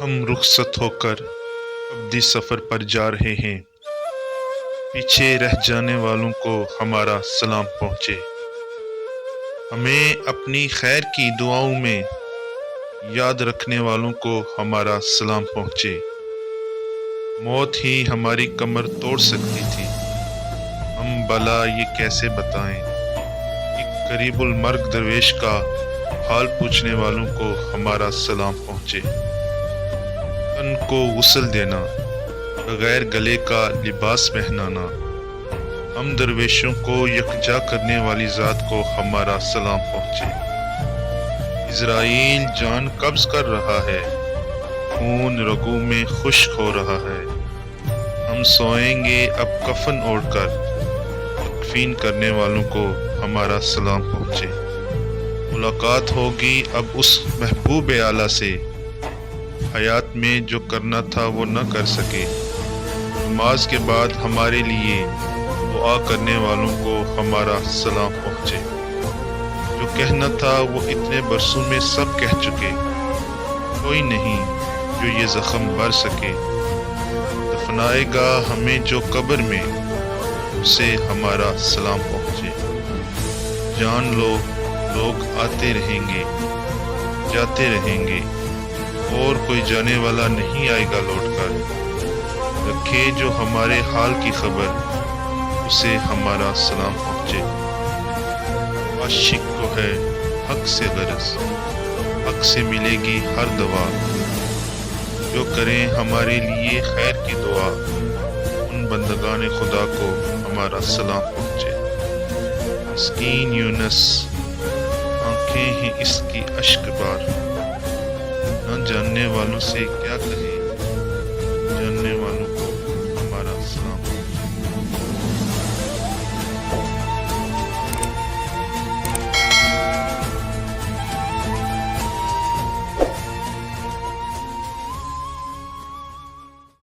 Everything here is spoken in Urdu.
ہم رخصت ہو کر ابدی سفر پر جا رہے ہیں، پیچھے رہ جانے والوں کو ہمارا سلام پہنچے۔ ہمیں اپنی خیر کی دعاؤں میں یاد رکھنے والوں کو ہمارا سلام پہنچے۔ موت ہی ہماری کمر توڑ سکتی تھی، ہم بھلا یہ کیسے بتائیں۔ ایک قریب المرگ درویش کا حال پوچھنے والوں کو ہمارا سلام پہنچے۔ تن کو غسل دینا، بغیر گلے کا لباس پہنانا، ہم درویشوں کو یکجا کرنے والی ذات کو ہمارا سلام پہنچے۔ عزرائیل جان قبض کر رہا ہے، خون رگوں میں خشک ہو رہا ہے، ہم سوئیں گے اب کفن اوڑھ کر، تکفین کرنے والوں کو ہمارا سلام پہنچے۔ ملاقات ہوگی اب اس محبوب اعلیٰ سے، حیات میں جو کرنا تھا وہ نہ کر سکے۔ نماز کے بعد ہمارے لیے دعا کرنے والوں کو ہمارا سلام پہنچے۔ جو کہنا تھا وہ اتنے برسوں میں سب کہہ چکے، کوئی نہیں جو یہ زخم بھر سکے۔ دفنائے گا ہمیں جو قبر میں، اسے ہمارا سلام پہنچے۔ جان لو لوگ آتے رہیں گے، جاتے رہیں گے، اور کوئی جانے والا نہیں آئے گا لوٹ کر۔ رکھے جو ہمارے حال کی خبر، اسے ہمارا سلام پہنچے۔ عاشق کو ہے حق سے غرض، حق سے ملے گی ہر دوا، جو کریں ہمارے لیے خیر کی دعا، ان بندگان خدا کو ہمارا سلام پہنچے۔ مسکین یونس، آنکھیں ہیں اس کی اشک بار، نہ جاننے والوں سے کیا کہیں، جاننے والوں کو ہمارا سلام۔